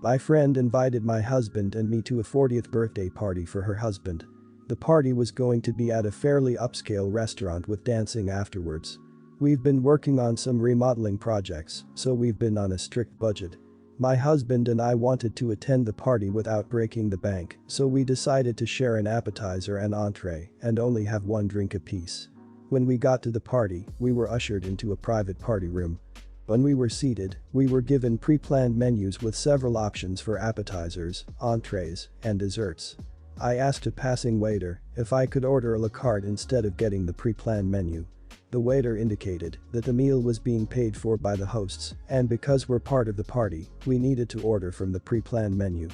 My friend invited my husband and me to a 40th birthday party for her husband. The party was going to be at a fairly upscale restaurant with dancing afterwards. We've been working on some remodeling projects, so we've been on a strict budget. My husband and I wanted to attend the party without breaking the bank, so we decided to share an appetizer and entree and only have one drink apiece. When we got to the party, we were ushered into a private party room. When we were seated, we were given pre-planned menus with several options for appetizers, entrees, and desserts. I asked a passing waiter if I could order a la carte instead of getting the pre-planned menu. The waiter indicated that the meal was being paid for by the hosts, and because we're part of the party, we needed to order from the pre-planned menu.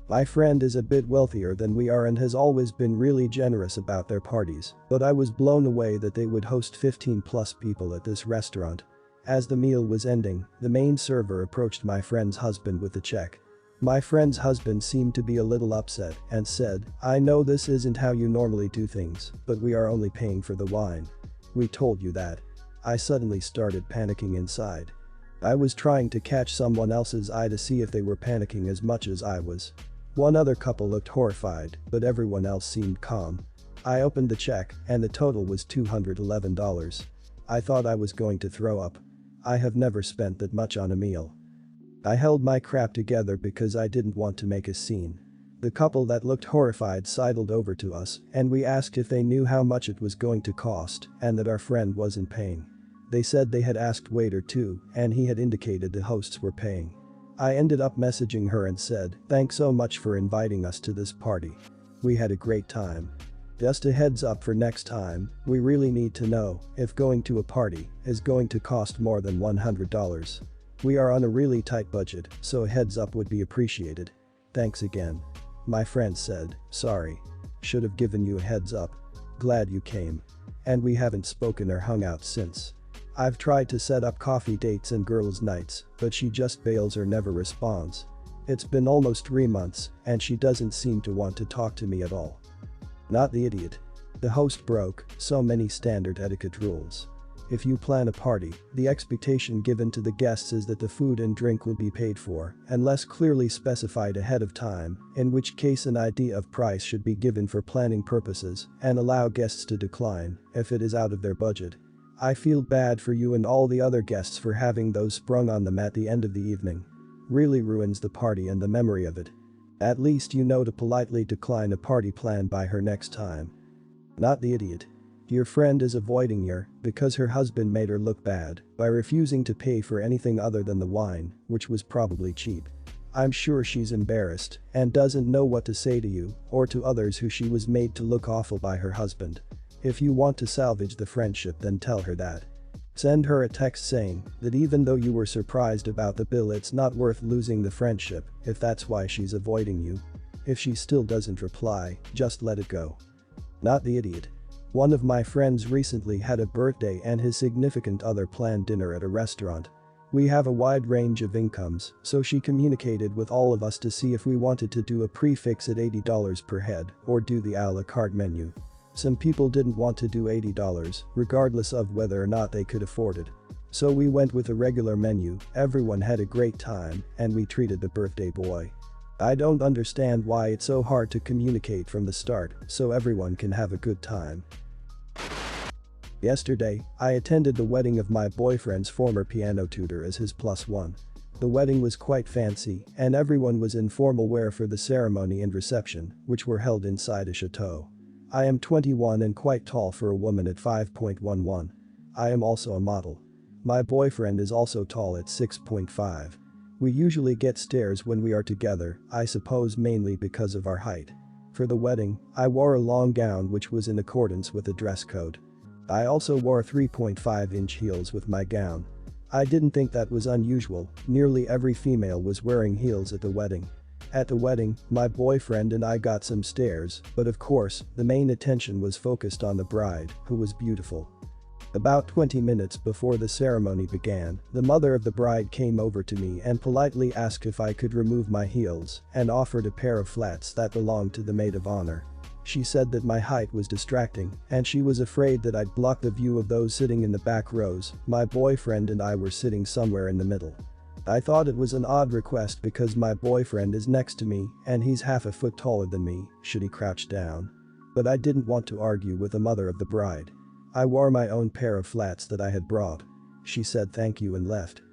My friend is a bit wealthier than we are and has always been really generous about their parties, but I was blown away that they would host 15 plus people at this restaurant. As the meal was ending, the main server approached my friend's husband with the check. My friend's husband seemed to be a little upset and said, "I know this isn't how you normally do things, but we are only paying for the wine. We told you that." I suddenly started panicking inside. I was trying to catch someone else's eye to see if they were panicking as much as I was. One other couple looked horrified, but everyone else seemed calm. I opened the check and the total was $211. I thought I was going to throw up. I have never spent that much on a meal. I held my crap together because I didn't want to make a scene. The couple that looked horrified sidled over to us and we asked if they knew how much it was going to cost and that our friend wasn't paying. They said they had asked waiter too and he had indicated the hosts were paying. I ended up messaging her and said, "Thanks so much for inviting us to this party. We had a great time. Just a heads up for next time, we really need to know if going to a party is going to cost more than $100. We are on a really tight budget, so a heads up would be appreciated. Thanks again." My friend said, "Sorry. Should have given you a heads up. Glad you came." And we haven't spoken or hung out since. I've tried to set up coffee dates and girls' nights, but she just bails or never responds. It's been almost 3 months, and she doesn't seem to want to talk to me at all. Not the idiot. The host broke so many standard etiquette rules. If you plan a party, the expectation given to the guests is that the food and drink will be paid for, unless clearly specified ahead of time, in which case an idea of price should be given for planning purposes and allow guests to decline if it is out of their budget. I feel bad for you and all the other guests for having those sprung on them at the end of the evening. Really ruins the party and the memory of it. At least you know to politely decline a party planned by her next time. Not the idiot. Your friend is avoiding you because her husband made her look bad by refusing to pay for anything other than the wine, which was probably cheap. I'm sure she's embarrassed and doesn't know what to say to you or to others who she was made to look awful by her husband. If you want to salvage the friendship, then tell her that. Send her a text saying that even though you were surprised about the bill, it's not worth losing the friendship if that's why she's avoiding you. If she still doesn't reply, just let it go. Not the idiot. One of my friends recently had a birthday and his significant other planned dinner at a restaurant. We have a wide range of incomes, so she communicated with all of us to see if we wanted to do a prix at $80 per head or do the a la carte menu. Some people didn't want to do $80, regardless of whether or not they could afford it. So we went with a regular menu, everyone had a great time, and we treated the birthday boy. I don't understand why it's so hard to communicate from the start so everyone can have a good time. Yesterday, I attended the wedding of my boyfriend's former piano tutor as his +1. The wedding was quite fancy and everyone was in formal wear for the ceremony and reception, which were held inside a chateau. I am 21 and quite tall for a woman at 5.11. I am also a model. My boyfriend is also tall at 6.5. We usually get stares when we are together, I suppose mainly because of our height. For the wedding, I wore a long gown which was in accordance with the dress code. I also wore 3.5-inch heels with my gown. I didn't think that was unusual, nearly every female was wearing heels at the wedding. At the wedding, my boyfriend and I got some stares, but of course, the main attention was focused on the bride, who was beautiful. About 20 minutes before the ceremony began, the mother of the bride came over to me and politely asked if I could remove my heels and offered a pair of flats that belonged to the maid of honor. She said that my height was distracting and she was afraid that I'd block the view of those sitting in the back rows. My boyfriend and I were sitting somewhere in the middle. I thought it was an odd request because my boyfriend is next to me and he's half a foot taller than me, should he crouch down. But I didn't want to argue with the mother of the bride. I wore my own pair of flats that I had brought. She said thank you and left.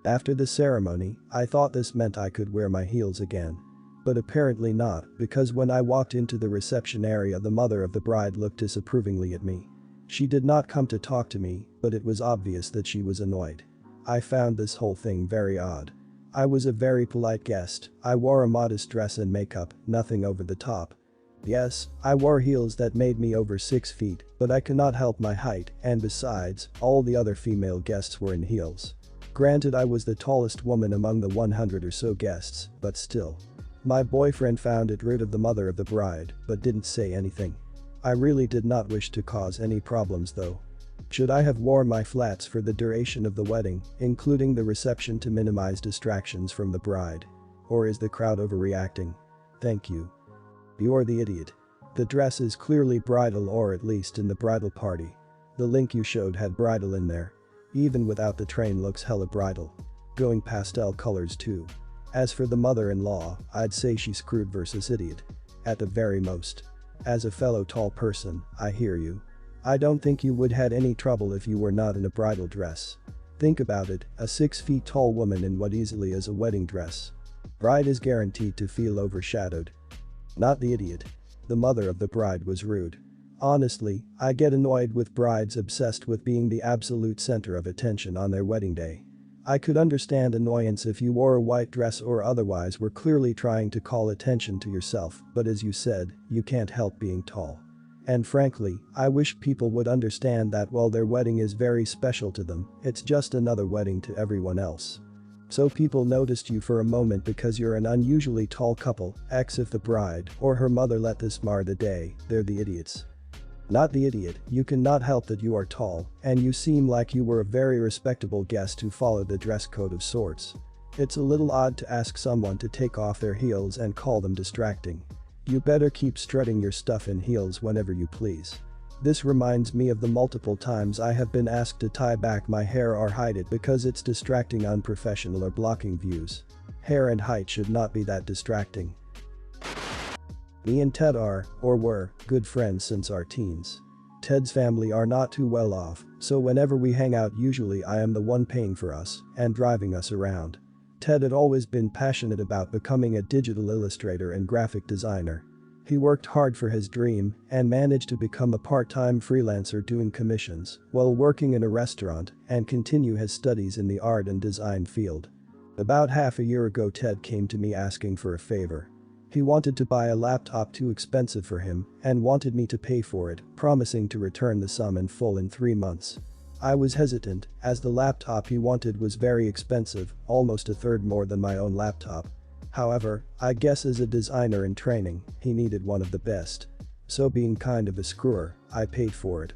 After the ceremony, I thought this meant I could wear my heels again. But apparently not, because when I walked into the reception area, the mother of the bride looked disapprovingly at me. She did not come to talk to me, but it was obvious that she was annoyed. I found this whole thing very odd. I was a very polite guest. I wore a modest dress and makeup, nothing over the top. Yes, I wore heels that made me over 6 feet, but I cannot help my height, and besides, all the other female guests were in heels. Granted, I was the tallest woman among the 100 or so guests, but still. My boyfriend found it rude of the mother of the bride, but didn't say anything. I really did not wish to cause any problems though. Should I have worn my flats for the duration of the wedding, including the reception, to minimize distractions from the bride? Or is the crowd overreacting? Thank you. You're the idiot. The dress is clearly bridal, or at least in the bridal party. The link you showed had bridal in there. Even without the train looks hella bridal. Going pastel colors too. As for the mother-in-law, I'd say she's screwed versus idiot. At the very most. As a fellow tall person, I hear you. I don't think you would had any trouble if you were not in a bridal dress. Think about it, a 6 feet tall woman in what easily is a wedding dress. Bride is guaranteed to feel overshadowed. Not the idiot. The mother of the bride was rude. Honestly, I get annoyed with brides obsessed with being the absolute center of attention on their wedding day. I could understand annoyance if you wore a white dress or otherwise were clearly trying to call attention to yourself, but as you said, you can't help being tall. And frankly, I wish people would understand that while their wedding is very special to them, it's just another wedding to everyone else. So people noticed you for a moment because you're an unusually tall couple. If the bride or her mother let this mar the day, they're the idiots. Not the idiot, you cannot help that you are tall, and you seem like you were a very respectable guest who followed the dress code of sorts. It's a little odd to ask someone to take off their heels and call them distracting. You better keep strutting your stuff in heels whenever you please. This reminds me of the multiple times I have been asked to tie back my hair or hide it because it's distracting, unprofessional, or blocking views. Hair and height should not be that distracting. Me and Ted are, or were, good friends since our teens. Ted's family are not too well off, so whenever we hang out usually I am the one paying for us and driving us around. Ted had always been passionate about becoming a digital illustrator and graphic designer. He worked hard for his dream and managed to become a part-time freelancer doing commissions while working in a restaurant and continue his studies in the art and design field. About half a year ago, Ted came to me asking for a favor. He wanted to buy a laptop too expensive for him and wanted me to pay for it, promising to return the sum in full in 3 months. I was hesitant, as the laptop he wanted was very expensive, almost a third more than my own laptop. However, I guess as a designer in training, he needed one of the best. So being kind of a screwer, I paid for it.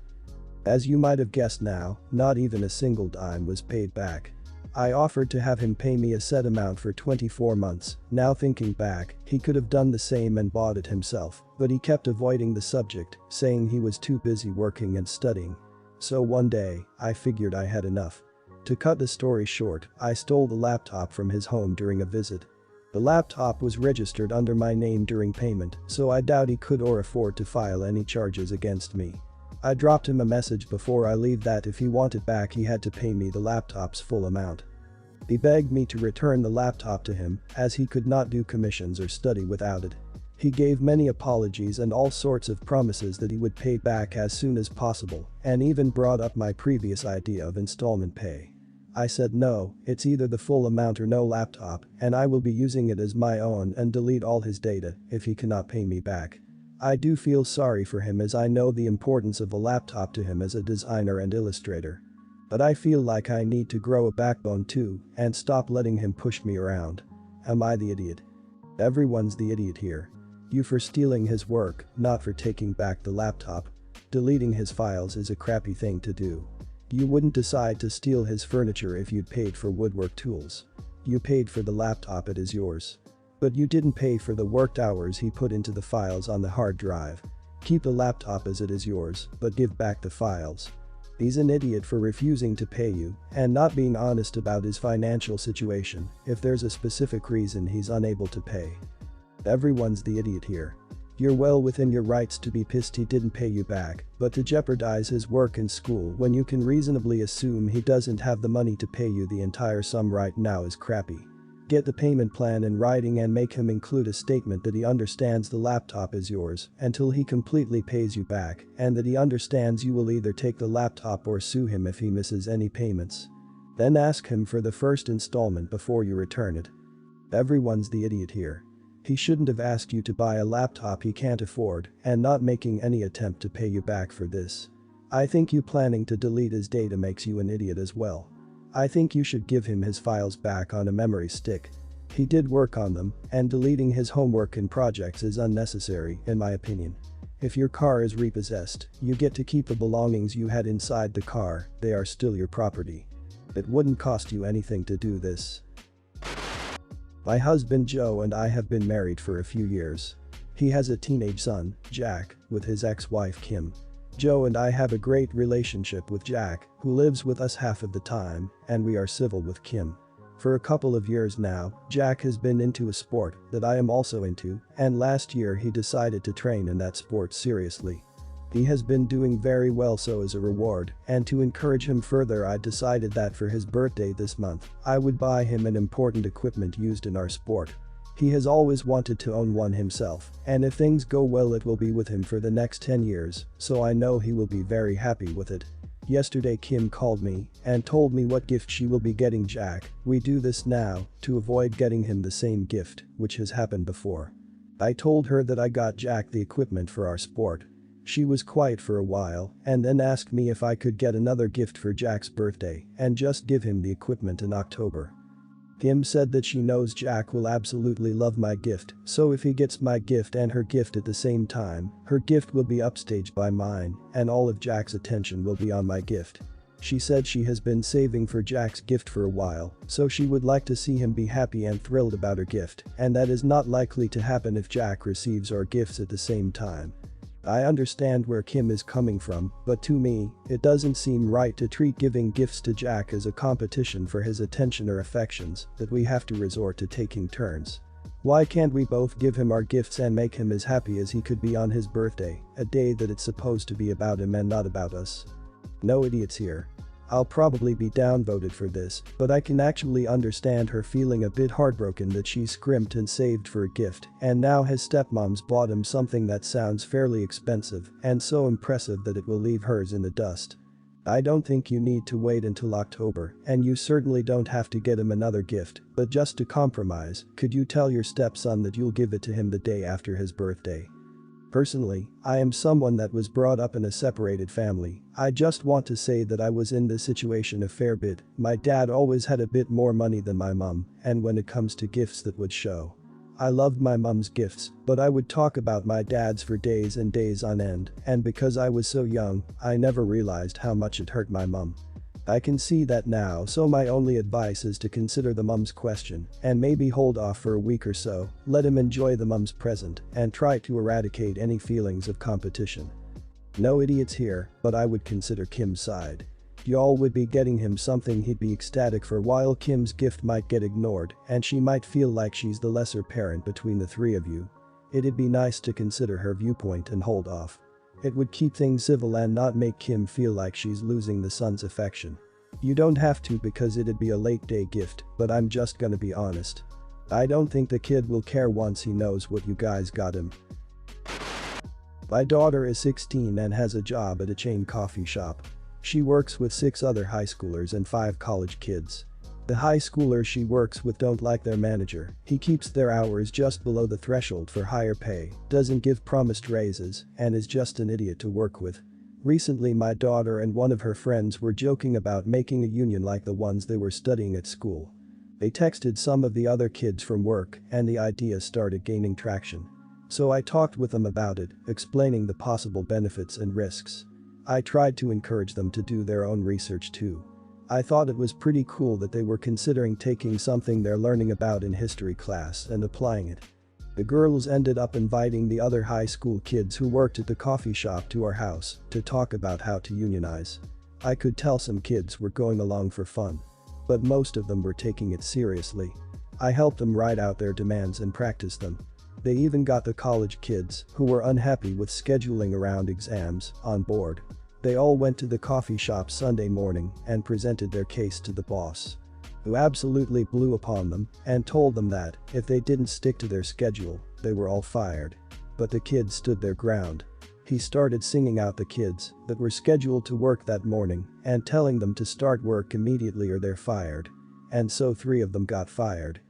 As you might have guessed now, not even a single dime was paid back. I offered to have him pay me a set amount for 24 months, now thinking back, he could have done the same and bought it himself, but he kept avoiding the subject, saying he was too busy working and studying. So one day, I figured I had enough. To cut the story short, I stole the laptop from his home during a visit. The laptop was registered under my name during payment, so I doubt he could or afford to file any charges against me. I dropped him a message before I leave that if he wanted back he had to pay me the laptop's full amount. He begged me to return the laptop to him, as he could not do commissions or study without it. He gave many apologies and all sorts of promises that he would pay back as soon as possible, and even brought up my previous idea of installment pay. I said no, it's either the full amount or no laptop, and I will be using it as my own and delete all his data if he cannot pay me back. I do feel sorry for him as I know the importance of a laptop to him as a designer and illustrator. But I feel like I need to grow a backbone too and stop letting him push me around. Am I the idiot? Everyone's the idiot here. You for stealing his work, not for taking back the laptop. Deleting his files is a crappy thing to do. You wouldn't decide to steal his furniture if you'd paid for woodwork tools. You paid for the laptop, it is yours. But you didn't pay for the worked hours he put into the files on the hard drive. Keep the laptop as it is yours, but give back the files. He's an idiot for refusing to pay you and not being honest about his financial situation if there's a specific reason he's unable to pay. Everyone's the idiot here. You're well within your rights to be pissed he didn't pay you back, but to jeopardize his work and school when you can reasonably assume he doesn't have the money to pay you the entire sum right now is crappy. Get the payment plan in writing and make him include a statement that he understands the laptop is yours until he completely pays you back and that he understands you will either take the laptop or sue him if he misses any payments. Then ask him for the first installment before you return it. Everyone's the idiot here. He shouldn't have asked you to buy a laptop he can't afford and not making any attempt to pay you back for this. I think you planning to delete his data makes you an idiot as well. I think you should give him his files back on a memory stick. He did work on them, and deleting his homework and projects is unnecessary, in my opinion. If your car is repossessed, you get to keep the belongings you had inside the car, they are still your property. It wouldn't cost you anything to do this. My husband Joe and I have been married for a few years. He has a teenage son, Jack, with his ex-wife Kim. Joe and I have a great relationship with Jack, who lives with us half of the time, and we are civil with Kim. For a couple of years now, Jack has been into a sport that I am also into, and last year he decided to train in that sport seriously. He has been doing very well, so as a reward, and to encourage him further I decided that for his birthday this month, I would buy him an important equipment used in our sport. He has always wanted to own one himself, and if things go well it will be with him for the next 10 years, so I know he will be very happy with it. Yesterday Kim called me and told me what gift she will be getting Jack. We do this now to avoid getting him the same gift, which has happened before. I told her that I got Jack the equipment for our sport. She was quiet for a while and then asked me if I could get another gift for Jack's birthday and just give him the equipment in October. Kim said that she knows Jack will absolutely love my gift, so if he gets my gift and her gift at the same time, her gift will be upstaged by mine and all of Jack's attention will be on my gift. She said she has been saving for Jack's gift for a while, so she would like to see him be happy and thrilled about her gift, and that is not likely to happen if Jack receives our gifts at the same time. I understand where Kim is coming from, but to me, it doesn't seem right to treat giving gifts to Jack as a competition for his attention or affections, that we have to resort to taking turns. Why can't we both give him our gifts and make him as happy as he could be on his birthday, a day that it's supposed to be about him and not about us? No idiots here. I'll probably be downvoted for this, but I can actually understand her feeling a bit heartbroken that she scrimped and saved for a gift and now his stepmom's bought him something that sounds fairly expensive and so impressive that it will leave hers in the dust. I don't think you need to wait until October, and you certainly don't have to get him another gift, but just to compromise, could you tell your stepson that you'll give it to him the day after his birthday? Personally, I am someone that was brought up in a separated family. I just want to say that I was in this situation a fair bit. My dad always had a bit more money than my mom, and when it comes to gifts that would show. I loved my mom's gifts, but I would talk about my dad's for days and days on end, and because I was so young, I never realized how much it hurt my mom. I can see that now, so my only advice is to consider the mom's question and maybe hold off for a week or so, let him enjoy the mom's present and try to eradicate any feelings of competition. No idiots here, but I would consider Kim's side. Y'all would be getting him something he'd be ecstatic for while Kim's gift might get ignored and she might feel like she's the lesser parent between the three of you. It'd be nice to consider her viewpoint and hold off. It would keep things civil and not make Kim feel like she's losing the son's affection. You don't have to because it'd be a late day gift, but I'm just gonna be honest. I don't think the kid will care once he knows what you guys got him. My daughter is 16 and has a job at a chain coffee shop. She works with 6 other high schoolers and 5 college kids. The high schoolers she works with don't like their manager. He keeps their hours just below the threshold for higher pay, doesn't give promised raises, and is just an idiot to work with. Recently my daughter and one of her friends were joking about making a union like the ones they were studying at school. They texted some of the other kids from work and the idea started gaining traction. So I talked with them about it, explaining the possible benefits and risks. I tried to encourage them to do their own research too. I thought it was pretty cool that they were considering taking something they're learning about in history class and applying it. The girls ended up inviting the other high school kids who worked at the coffee shop to our house to talk about how to unionize. I could tell some kids were going along for fun. But most of them were taking it seriously. I helped them write out their demands and practice them. They even got the college kids, who were unhappy with scheduling around exams, on board. They all went to the coffee shop Sunday morning and presented their case to the boss, who absolutely blew upon them and told them that if they didn't stick to their schedule, they were all fired. But the kids stood their ground. He started singing out the kids that were scheduled to work that morning and telling them to start work immediately or they're fired. And so 3 of them got fired.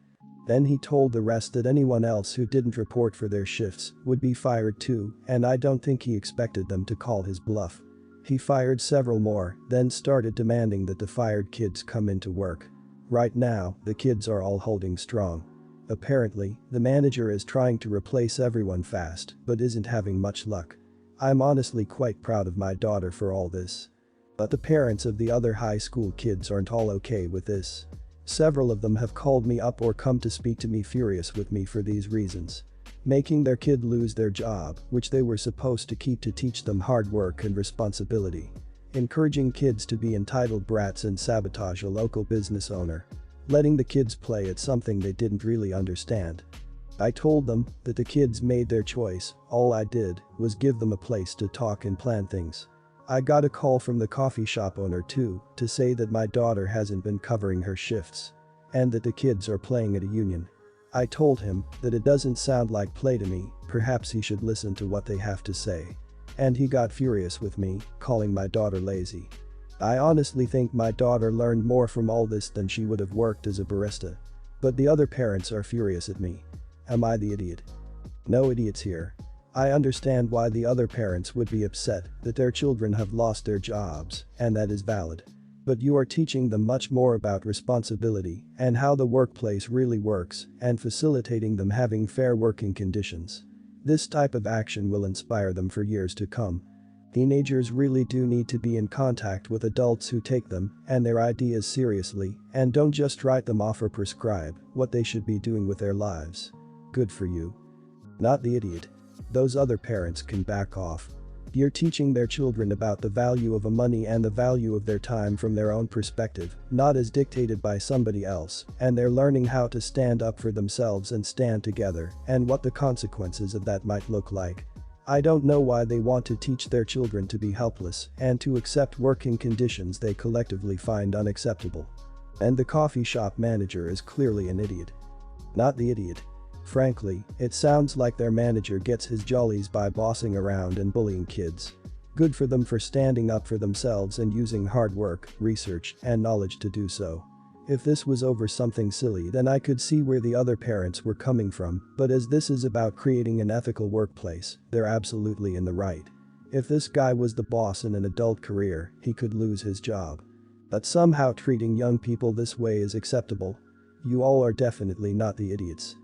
Then he told the rest that anyone else who didn't report for their shifts would be fired too, and I don't think he expected them to call his bluff. He fired several more, then started demanding that the fired kids come into work. Right now, the kids are all holding strong. Apparently, the manager is trying to replace everyone fast, but isn't having much luck. I'm honestly quite proud of my daughter for all this. But the parents of the other high school kids aren't all okay with this. Several of them have called me up or come to speak to me furious with me for these reasons. Making their kid lose their job, which they were supposed to keep to teach them hard work and responsibility. Encouraging kids to be entitled brats and sabotage a local business owner. Letting the kids play at something they didn't really understand. I told them that the kids made their choice, all I did was give them a place to talk and plan things. I got a call from the coffee shop owner too to say that my daughter hasn't been covering her shifts. And that the kids are playing at a union. I told him that it doesn't sound like play to me, perhaps he should listen to what they have to say. And he got furious with me, calling my daughter lazy. I honestly think my daughter learned more from all this than she would have worked as a barista. But the other parents are furious at me. Am I the idiot? No idiots here. I understand why the other parents would be upset that their children have lost their jobs, and that is valid. But you are teaching them much more about responsibility and how the workplace really works and facilitating them having fair working conditions. This type of action will inspire them for years to come. Teenagers really do need to be in contact with adults who take them and their ideas seriously and don't just write them off or prescribe what they should be doing with their lives. Good for you. Not the idiot. Those other parents can back off. You're teaching their children about the value of money and the value of their time from their own perspective, not as dictated by somebody else, and they're learning how to stand up for themselves and stand together and what the consequences of that might look like. I don't know why they want to teach their children to be helpless and to accept working conditions they collectively find unacceptable. And the coffee shop manager is clearly an idiot. Not the idiot. Frankly, it sounds like their manager gets his jollies by bossing around and bullying kids. Good for them for standing up for themselves and using hard work, research, and knowledge to do so. If this was over something silly, then I could see where the other parents were coming from, but as this is about creating an ethical workplace, they're absolutely in the right. If this guy was the boss in an adult career, he could lose his job. But somehow treating young people this way is acceptable. You all are definitely not the idiots.